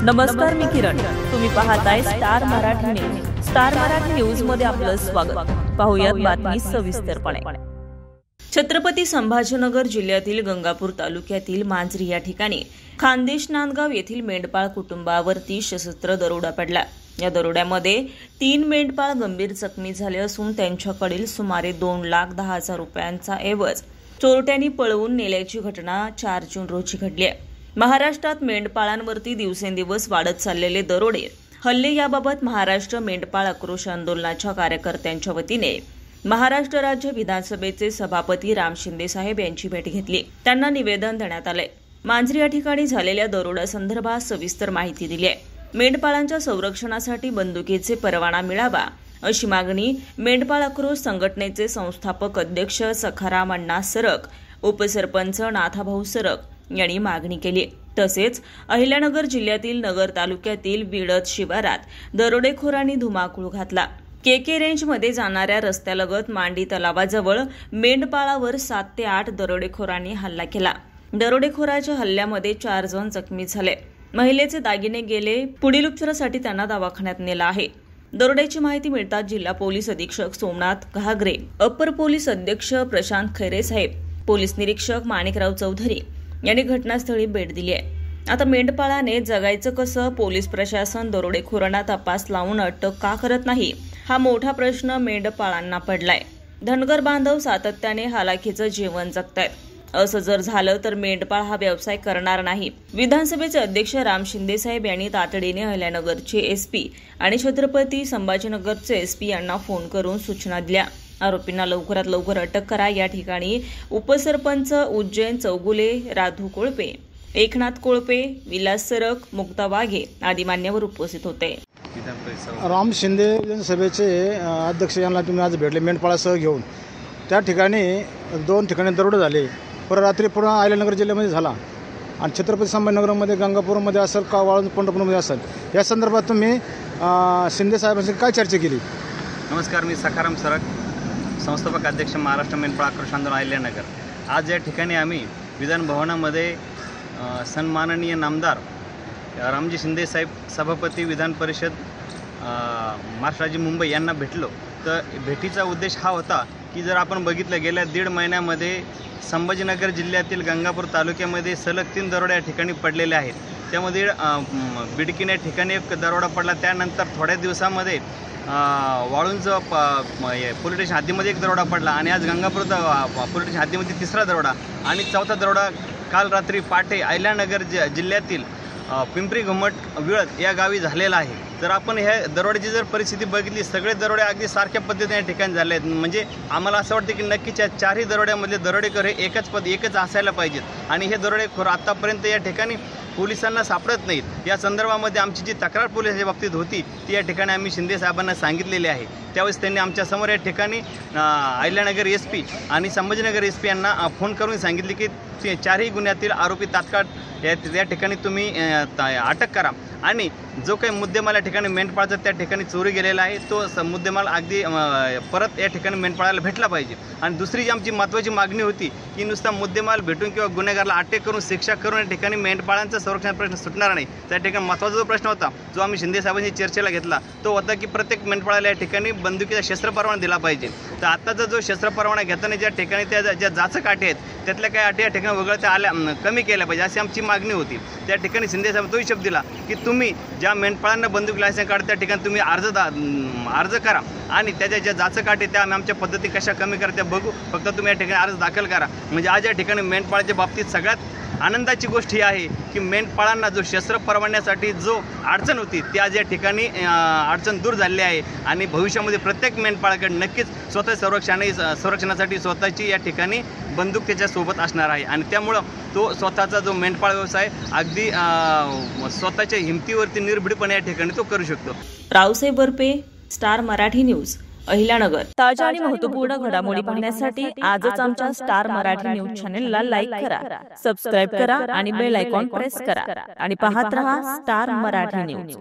नमस्कार, मी किरण. तुम्ही पाहताय star Marathi news. Star Marathi news मध्ये आपलं स्वागत. पाहूयात बातमी सविस्तरपणे. छत्रपती संभाजीनगर जिल्ह्यातील गंगापूर तालुक्यातील मांजरी या ठिकाणी खानदेश नांदगाव येथील मेंढपाळ कुटुंबावरती सशस्त्र दरोडा पडला. या दरोड्यामध्ये 3 मेंढपाळ गंभीर जखमी झाले असून त्यांच्याकडील सुमारे 2,10,000 रुपयांचा ऐवज चोरट्यांनी पळवून नेल्याची घटना 4 जून रोजी घडली आहे. महाराष्ट्रात मेंढपाळांवरती दिवसेंदिवस वाढत चाललेले दरोडे हल्ले याबाबत महाराष्ट्र मेंढपाळ आक्रोश आंदोलनाच्या कार्यकर्त्यांच्या वतीने महाराष्ट्र राज्य विधानसभेचे सभापती राम शिंदे साहेब यांची भेट घेतली. त्यांना निवेदन देण्यात आले. मांजरी या ठिकाणी झालेल्या दरोड्यासंदर्भात सविस्तर माहिती दिली आहे. मेंढपाळांच्या संरक्षणासाठी बंदुकीचे परवाना मिळावा अशी मागणी मेंढपाळ आक्रोश संघटनेचे संस्थापक अध्यक्ष सखाराम अण्णा सरक, उपसरपंच नाथाभाऊ सरक यांनी मागणी केली. तसेच अहिल्यानगर जिल्ह्यातील नगर तालुक्यातील विडत शिवारात दरोडेखोरांनी धुमाकूळ घातला. केके रेंजमध्ये जाणाऱ्या रस्त्यालगत मांडी तलावाजवळ मेंढपाळावर 7 ते 8 दरोडेखोरांनी हल्ला केला. दरोडेखोराच्या हल्ल्यामध्ये 4 जण जखमी झाले. महिलेचे दागिने गेले. पुढील उपचारासाठी त्यांना दवाखान्यात नेलं आहे. दरोड्याची माहिती मिळताच जिल्हा पोलीस अधीक्षक सोमनाथ घागरे, अप्पर पोलीस अध्यक्ष प्रशांत खैरे साहेब, पोलीस निरीक्षक माणिकराव चौधरी यांनी घटनास्थळी भेट दिली आहे. आता मेंढपाळाने जगायचं कसं? पोलीस प्रशासन दरोडेखोरांना तपास लावून अटक का करत नाही, हा मोठा प्रश्न मेंढपाळांना पडलाय. धनगर बांधव सातत्याने हालाखीचं जीवन जगतायत. असं जर झालं तर मेंढपाळ हा व्यवसाय करणार नाही. विधानसभेचे अध्यक्ष राम शिंदे साहेब यांनी तातडीने अहिल्यानगरचे एसपी आणि छत्रपती संभाजीनगरचे एसपी यांना फोन करून सूचना दिल्या. आरोपींना लवकरात लवकर अटक करा. या ठिकाणी उपसरपंच उज्जैन चौगुले, राधू कोळपे, एकनाथ कोळपे, विलास सरक, मुक्ता वाघे आदी मान्यवर उपस्थित होते. राम शिंदे विधानसभेचे अध्यक्ष यांना तुम्ही आज भेटले मेंढपाळासह घेऊन. त्या ठिकाणी 2 ठिकाणी दरोडे झाले. रात्री पूर्ण अहिल्यानगर जिल्ह्यामध्ये झाला आणि छत्रपती संभाजीनगरमध्ये, गंगापूरमध्ये असेल का वाळूंज पंढरपूरमध्ये असेल, या संदर्भात तुम्ही शिंदे साहेबांशी काय चर्चा केली? नमस्कार, मी सखाराम सरक, संस्थापक अध्यक्ष महाराष्ट्र मेंढपाळ आक्रोश आंदोलन अहिल्यानगर. आज या ठिकाणी आम्ही विधान भवनामध्ये सन्माननीय नामदार रामजी शिंदे साहेब, सभापती विधान परिषद महाराष्ट्र राज्य मुंबई यांना भेटलो. तर भेटीचा उद्देश हा होता की जर आपण बघितलं गेल्या 1.5 महिन्यामध्ये संभाजीनगर जिल्ह्यातील गंगापूर तालुक्यामध्ये सलग 3 दरोडे या ठिकाणी पडलेले आहेत. त्यामध्ये बिडकीन या ठिकाणी एक दरोडा पडला. त्यानंतर थोड्या दिवसामध्ये वाळूंज पोलीस स्टेशन हद्दीमध्ये एक दरोडा पडला आणि आज गंगापूर पोलीस स्टेशन हद्दीमध्ये 3रा दरोडा आणि 4था दरोडा काल रात्री पाटे अहिल्यानगर जिल्ह्यातील पिंपरी घुमट विळत या गावी झालेला आहे. तर आपण ह्या दरोड्याची जर परिस्थिती बघितली, सगळे दरोडे अगदी सारख्या पद्धतीने या ठिकाणी झाले आहेत. म्हणजे आम्हाला असं वाटतं की नक्कीच या 4ही दरोड्यामधले दरोडेखोर हे एकच असायला पाहिजेत आणि हे दरोडेखोर आतापर्यंत या ठिकाणी पोलिसांना सापडत नाहीत. या संदर्भामध्ये आमची जी तक्रार पोलिसांच्या बाबतीत होती ती या ठिकाणी आम्ही शिंदे साहेबांना सांगितलेली आहे. त्यावेळेस त्यांनी आमच्यासमोर या ठिकाणी अहिल्यानगर एसपी आणि संभाजीनगर एसपी यांना फोन करून सांगितले की 4ही गुन्ह्यातील आरोपी तात्काळ या ठिकाणी तुम्ही अटक करा आणि जो काही मुद्देमाल या ठिकाणी मेंढपाळाचा त्या ठिकाणी चोरी गेलेला आहे तो मुद्देमाल अगदी परत या ठिकाणी मेंढपाळाला भेटला पाहिजे. आणि दुसरी जी आमची महत्त्वाची मागणी होती की नुसता मुद्देमाल भेटून किंवा गुन्हेगाराला अटक करून शिक्षा करून या ठिकाणी मेंढपाळांचा संरक्षण प्रश्न सुटणार नाही. त्या ठिकाणी महत्त्वाचा जो प्रश्न होता जो आम्ही शिंदे साहेबांनी चर्चेला घेतला तो होता की प्रत्येक मेंढपाळाला या ठिकाणी बंदुकीचा शस्त्र परवाना दिला पाहिजे. तर आत्ताचा जो शस्त्र परवाना घेताना ज्या ठिकाणी त्या ज्या जाचक अटी आहेत त्यातल्या काही अटी या ठिकाणी वगळता आल्या कमी केल्या पाहिजे अशी आमची मागणी होती. त्या ठिकाणी शिंदे साहेब तो हिशोब दिला की तुम्ही ज्या मेंढपाळांना बंदूक लायसन्स काढ त्या ठिकाणी तुम्ही अर्ज करा आणि त्याच्या ज्या जाचक अटी त्या आम्ही आमच्या पद्धती कशा कमी करा त्या बघू. फक्त तुम्ही या ठिकाणी अर्ज दाखल करा. म्हणजे आज या ठिकाणी मेंढपाळाच्या बाबतीत सगळ्यात आनंदाची गोष्ट ही आहे की मेंढपाळांना जो शस्त्र परवान्यासाठी जो अडचण होती ती आज या ठिकाणी अडचण दूर झालेली आहे आणि भविष्यामध्ये प्रत्येक मेंढपाळाकडे नक्कीच स्वतः संरक्षणासाठी स्वतःची या ठिकाणी बंदूक त्याच्यासोबत असणार आहे आणि त्यामुळं तो स्वतःचा जो मेंढपाळ व्यवसाय अगदी स्वतःच्या हिमतीवरती निर्भीडपणे या ठिकाणी तो करू शकतो. Raosaheb Barpe, star Marathi news, Ahilyanagar. ताज्या आणि महत्त्वपूर्ण घडामोडी पाहण्यासाठी आजच आमच्या स्टार मराठी न्यूज चॅनेलला लाईक करा, सबस्क्राईब करा आणि बेल आयकॉन प्रेस करा आणि पाहत रहा स्टार मराठी न्यूज.